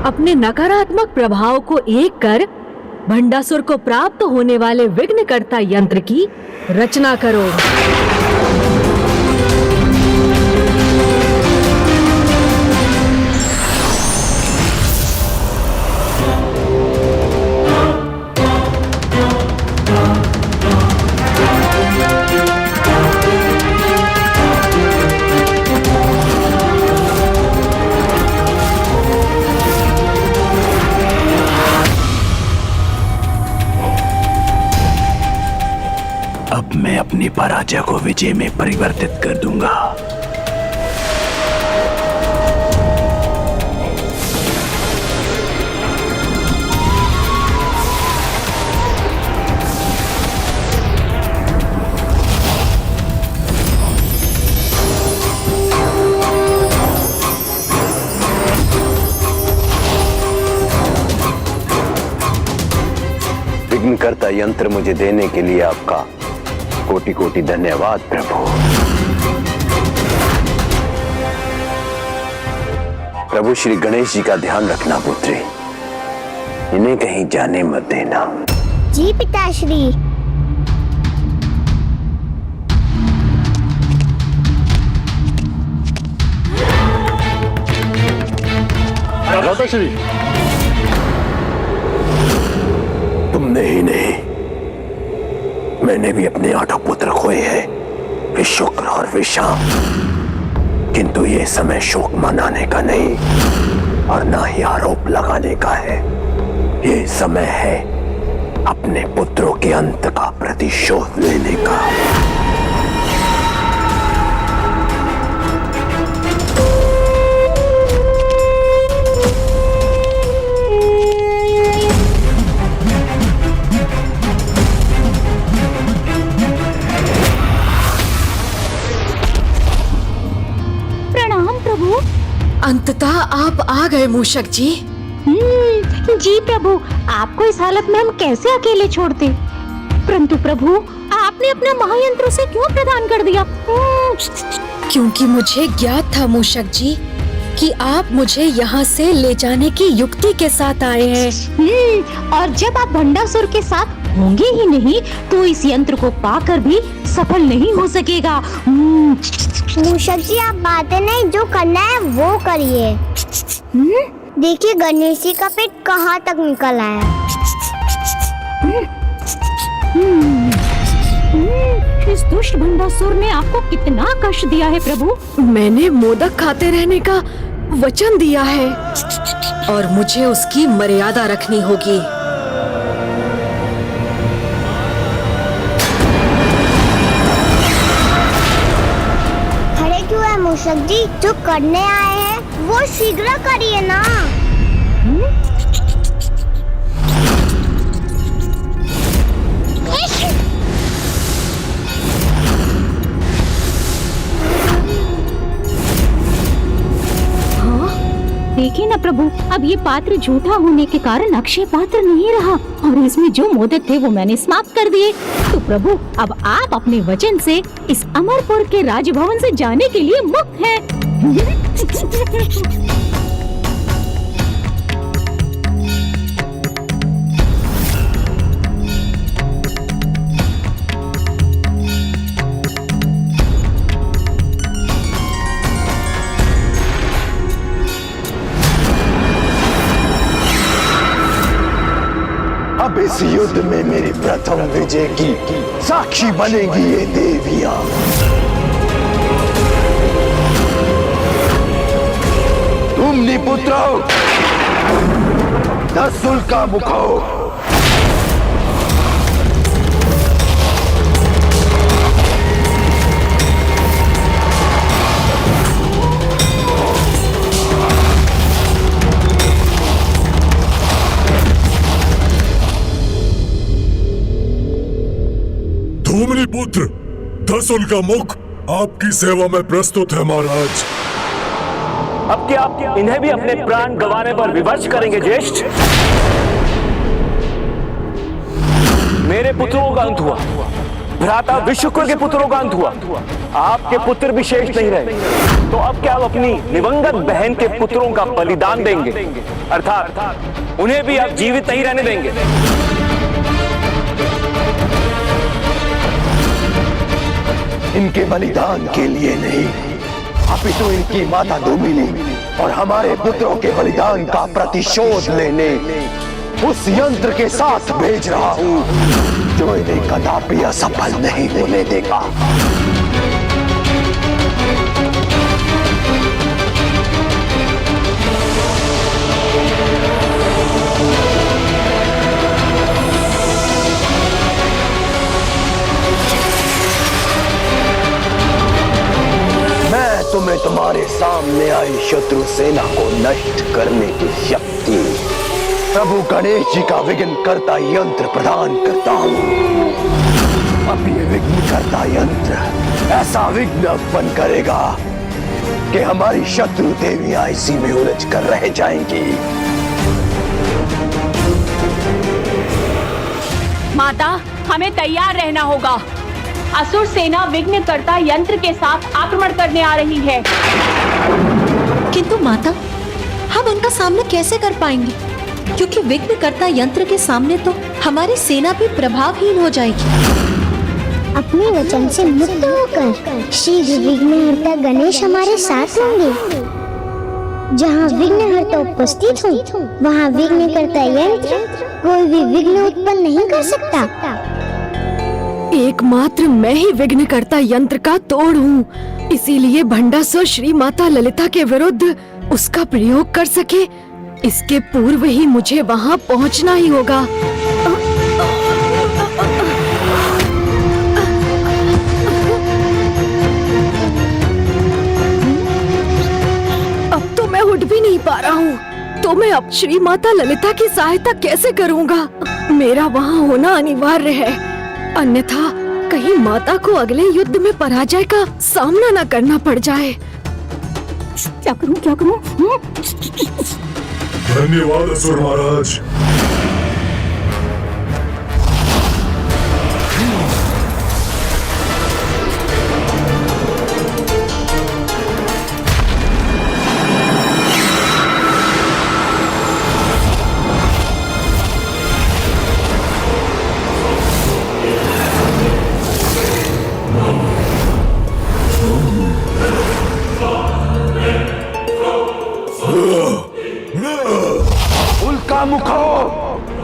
अपने नकारात्मक प्रभाव को एक कर भंडासुर को प्राप्त होने वाले विघ्नकर्ता यंत्र की रचना करो। अब मैं अपनी पराजय को विजय में परिवर्तित कर दूंगा। विघ्नकर्ता यंत्र मुझे देने के लिए आपका कोटि कोटि धन्यवाद प्रभु। प्रभु श्री गणेश जी का ध्यान रखना पुत्री, इन्हें कहीं जाने मत देना। जी पिताश्री। माताश्री, तुमने ही नहीं, मैंने भी अपने 8 पुत्र खोए हैं, वे शुक्र और वे शाम। किंतु ये समय शोक मनाने का नहीं और ना ही आरोप लगाने का है। ये समय है अपने पुत्रों के अंत का प्रतिशोध लेने का। अंततः आप आ गए मूषक जी। जी प्रभु, आपको इस हालत में हम कैसे अकेले छोड़ते? परंतु प्रभु, आपने अपना महायंत्र से क्यों प्रदान कर दिया? क्योंकि मुझे ज्ञात था मूषक जी कि आप मुझे यहाँ से ले जाने की युक्ति के साथ आए हैं। और जब आप भंडासुर के साथ होंगे ही नहीं तो इस यंत्र को पाकर भी सफल नहीं हो सकेगा। मूषक जी, आप बातें नहीं, जो करना है वो करिए। देखिए गणेश जी का पेट कहाँ तक निकल आया। इस दुष्ट भंडासुर ने आपको कितना कष्ट दिया है प्रभु? मैंने मोदक खाते रहने का वचन दिया है और मुझे उसकी मर्यादा रखनी होगी। खड़े क्यों है मूषक जी? जो करने आए हैं वो शीघ्र करिए ना। देखिए ना प्रभु, अब ये पात्र झूठा होने के कारण अक्षय पात्र नहीं रहा और इसमें जो मोदक थे वो मैंने समाप्त कर दिए। तो प्रभु, अब आप अपने वचन से इस अमरपुर के राजभवन से जाने के लिए मुक्त हैं। अब इस युद्ध में मेरी प्रथम विजय की साक्षी बनेगी ये देवियां। तुम निपुत्रो, दसुल का मुखो, धूमनी पुत्र दसुल का मुख आपकी सेवा में प्रस्तुत है महाराज। अब क्या आप इन्हें भी अपने प्राण गंवाने पर विवश करेंगे ज्येष्ठ? मेरे पुत्रों का अंत हुआ, भ्राता विश्वकर के पुत्रों का अंत हुआ, आपके पुत्र भी शेष नहीं रहे, तो अब क्या आप अपनी दिवंगत बहन के पुत्रों का बलिदान देंगे, अर्थात उन्हें भी आप जीवित नहीं रहने देंगे? इनके बलिदान के लिए नहीं, अपितु इनकी माता धूमिनी और हमारे पुत्रों के बलिदान का प्रतिशोध लेने उस यंत्र के साथ भेज रहा हूं जो इन्हें कदापि असफल नहीं होने देगा। मैं तुम्हें तुम्हारे सामने आई शत्रु सेना को नष्ट करने की शक्ति प्रभु गणेश जी का विघ्न करता यंत्र प्रदान करता हूँ। अब ये विघ्न करता यंत्र ऐसा विघ्न उत्पन्न करेगा कि हमारी शत्रु देवियां इसी में उलझ कर रह जाएंगी। माता, हमें तैयार रहना होगा। असुर सेना विघ्नकर्ता यंत्र के साथ आक्रमण करने आ रही है। किंतु माता, हम उनका सामना कैसे कर पाएंगे? क्योंकि विघ्नकर्ता यंत्र के सामने तो हमारी सेना भी प्रभावहीन हो जाएगी। अपने वचन से मुक्त होकर शीघ्र विघ्नहर्ता गणेश हमारे साथ होंगे। जहाँ विघ्नहर्ता उपस्थित हो, वहाँ विघ्नकर्ता यंत्र कोई भी विघ्न उत्पन्न नहीं कर सकता। एकमात्र मैं ही विघ्नकर्ता यंत्र का तोड़ हूँ, इसीलिए भंडासुर श्री माता ललिता के विरुद्ध उसका प्रयोग कर सके, इसके पूर्व ही मुझे वहाँ पहुँचना ही होगा। अब तो मैं उठ भी नहीं पा रहा हूँ, तो मैं अब श्री माता ललिता की सहायता कैसे करूँगा? मेरा वहाँ होना अनिवार्य है, अन्यथा कहीं माता को अगले युद्ध में पराजय का सामना न करना पड़ जाए। क्या करूं, क्या करूं? धन्यवाद असुर महाराज।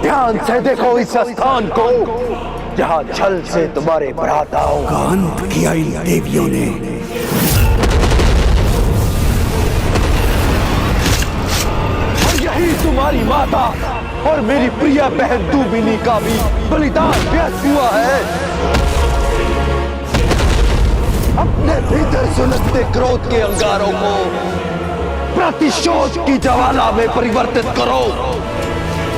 ध्यान से देखो इस स्थान को, जहाँ छल से तुम्हारे भ्राताओं का अंत किया इन देवियों ने। और यही तुम्हारी माता और मेरी प्रिय बहन धूमिनी का भी बलिदान व्यर्थ हुआ है। अपने भीतर सुलगते क्रोध के अंगारों को प्रतिशोध की ज्वाला में परिवर्तित करो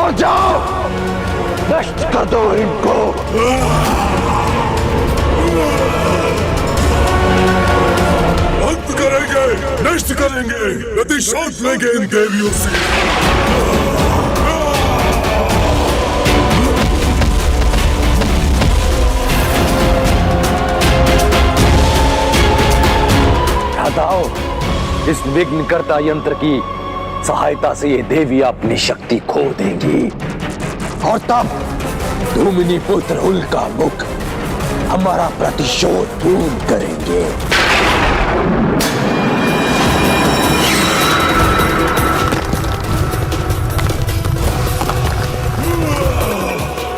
और जाओ, नष्ट कर दो इनको। अंत करेंगे, नष्ट करेंगे, प्रतिशोध लेंगे इन देवियों से। हटाओ, इस विघ्नकर्ता यंत्र की सहायता से ये देवी अपनी शक्ति खो देंगी और तब धूमिनी पुत्र उल्का मुख हमारा प्रतिशोध पूर्ण करेंगे।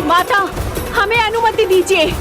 माता, हमें अनुमति दीजिए।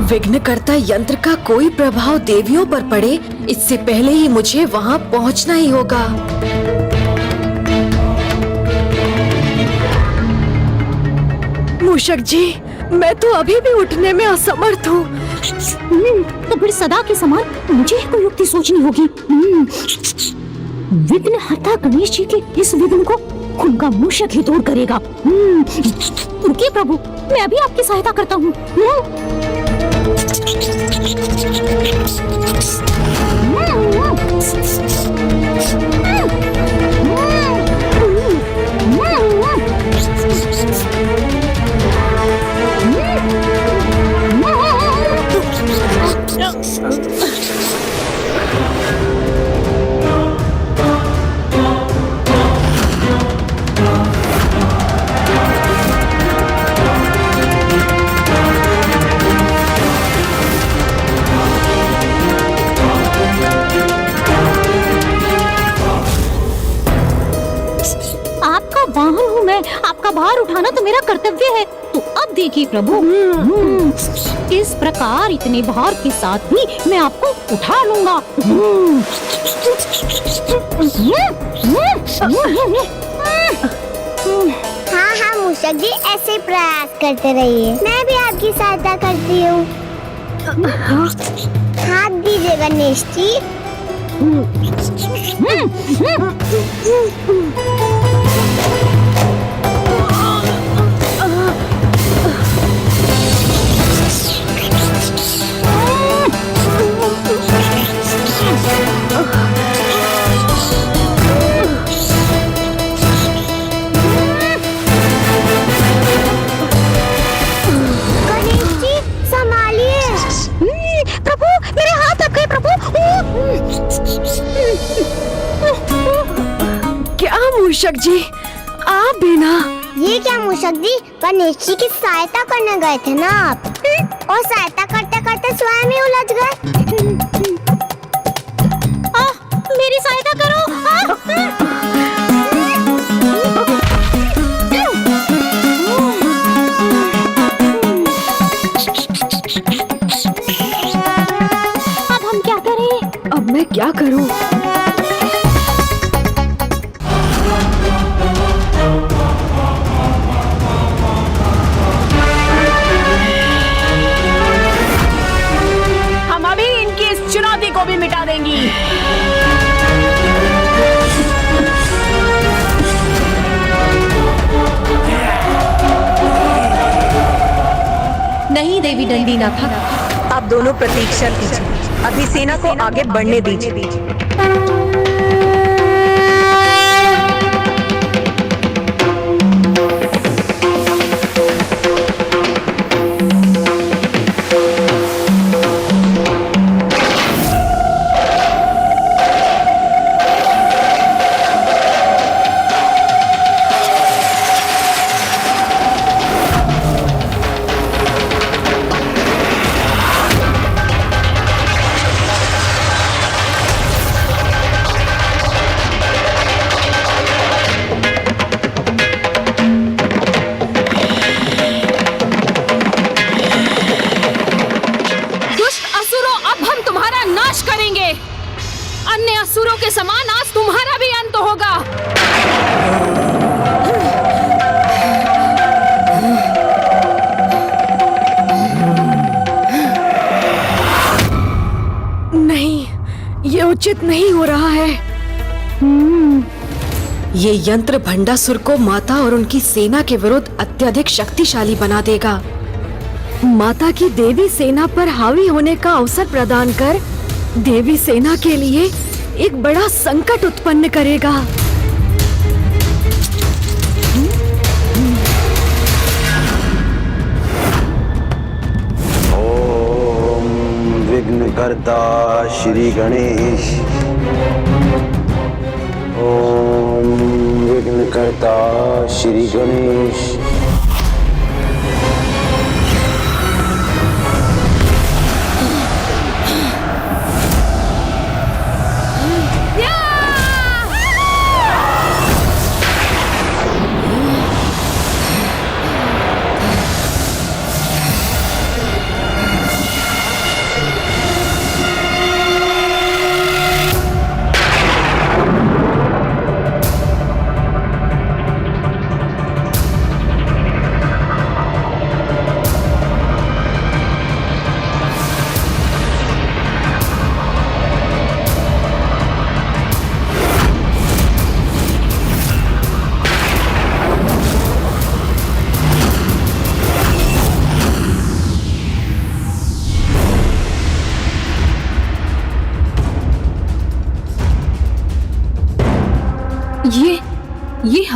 विघ्नकर्ता यंत्र का कोई प्रभाव देवियों पर पड़े, इससे पहले ही मुझे वहां पहुंचना ही होगा। मूषक जी, मैं तो अभी भी उठने में असमर्थ हूँ। तो फिर सदा के समान मुझे ही कोई युक्ति सोचनी होगी। विघ्नहर्ता गणेश जी के इस विघ्न को उनका मूषक ही दूर करेगा। रुकिए प्रभु, मैं अभी आपकी सहायता करता हूँ। वाहन हूँ मैं, आपका भार उठाना तो मेरा कर्तव्य है। तो अब देखिए प्रभु, इस प्रकार इतने भार के साथ भी मैं आपको उठा लूंगा। हाँ हाँ मूषक जी, ऐसे प्रयास करते रहिए, मैं भी आपकी सहायता करती हूँ। हाथ दीजिए गणेश जी। क्या मूषक जी, आप भी ना? ये क्या मूषक जी, गणेश जी की सहायता करने गए थे ना आप, और सहायता करते करते स्वयं ही उलझ गए। मेरी सहायता करो। अब हम क्या करें? अब मैं क्या करूं? चुनौती को भी मिटा देंगी। नहीं देवी दंडीनाथ, आप दोनों प्रतीक्षा कीजिए, अभी सेना को आगे बढ़ने दीजिए। अन्य असुरों के समान आज तुम्हारा भी अंत होगा। नहीं, ये उचित नहीं हो रहा है। ये यंत्र भंडासुर को माता और उनकी सेना के विरुद्ध अत्यधिक शक्तिशाली बना देगा। माता की देवी सेना पर हावी होने का अवसर प्रदान कर देवी सेना के लिए एक बड़ा संकट उत्पन्न करेगा। ओम विघ्नकर्ता श्री गणेश। ओम विघ्नकर्ता श्री गणेश।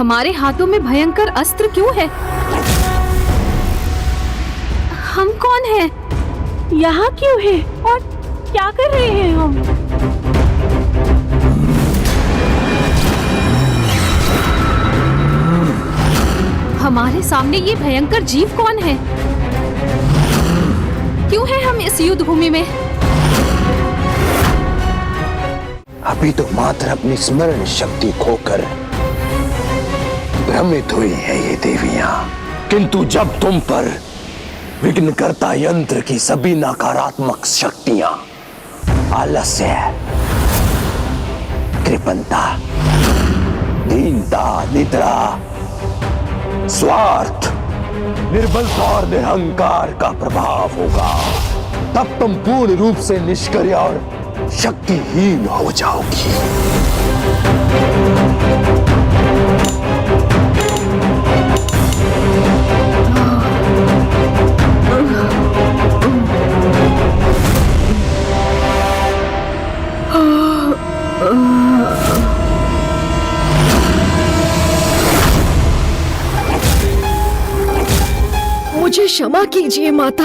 हमारे हाथों में भयंकर अस्त्र क्यों है? हम कौन हैं? यहाँ क्यों है और क्या कर रहे हैं हम? हमारे सामने ये भयंकर जीव कौन है? क्यों है हम इस युद्ध भूमि में? अभी तो मात्र अपनी स्मरण शक्ति खोकर भ्रमित हुई है ये देवियां, किंतु जब तुम पर विघ्नकर्ता यंत्र की सभी नकारात्मक शक्तियां, आलस्य, कृपणता, दीनता, निद्रा, स्वार्थ, निर्बलता और निरहंकार का प्रभाव होगा, तब तुम पूर्ण रूप से निष्क्रिय और शक्तिहीन हो जाओगी। मुझे क्षमा कीजिए माता।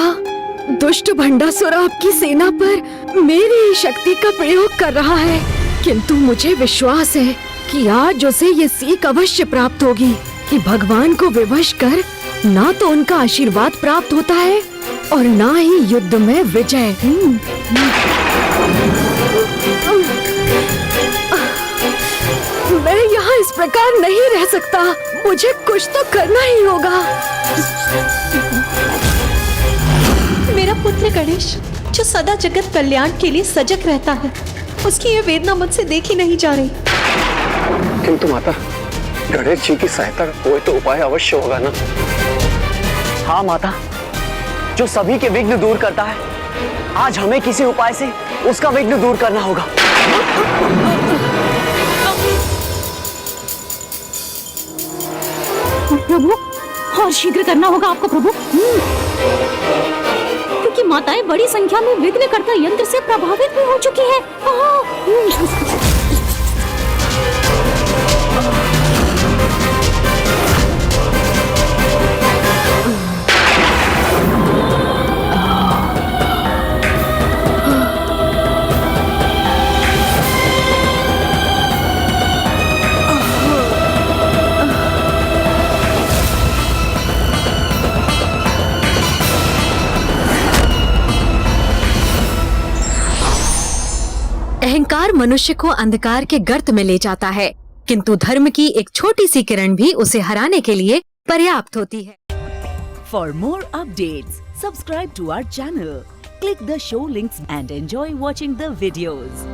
दुष्ट भंडासुर आपकी सेना पर मेरी ही शक्ति का प्रयोग कर रहा है, किंतु मुझे विश्वास है कि आज उसे ये सीख अवश्य प्राप्त होगी कि भगवान को विवश कर ना तो उनका आशीर्वाद प्राप्त होता है और ना ही युद्ध में विजय। मैं यहाँ इस प्रकार नहीं रह सकता, मुझे कुछ तो करना ही होगा। मेरा पुत्र गणेश जो सदा जगत कल्याण के लिए सजग रहता है, उसकी ये वेदना मुझसे देखी नहीं जा रही। किंतु माता, गणेश जी की सहायता का कोई तो उपाय अवश्य होगा ना? हाँ माता, जो सभी के विघ्न दूर करता है, आज हमें किसी उपाय से उसका विघ्न दूर करना होगा। प्रभु, और शीघ्र करना होगा आपको प्रभु, क्योंकि माताएं बड़ी संख्या में विघ्नकर्ता यंत्र से प्रभावित भी हो चुकी हैं। अहंकार मनुष्य को अंधकार के गर्त में ले जाता है, किंतु धर्म की एक छोटी सी किरण भी उसे हराने के लिए पर्याप्त होती है। For more updates, subscribe to our channel, click the show links and enjoy watching the videos.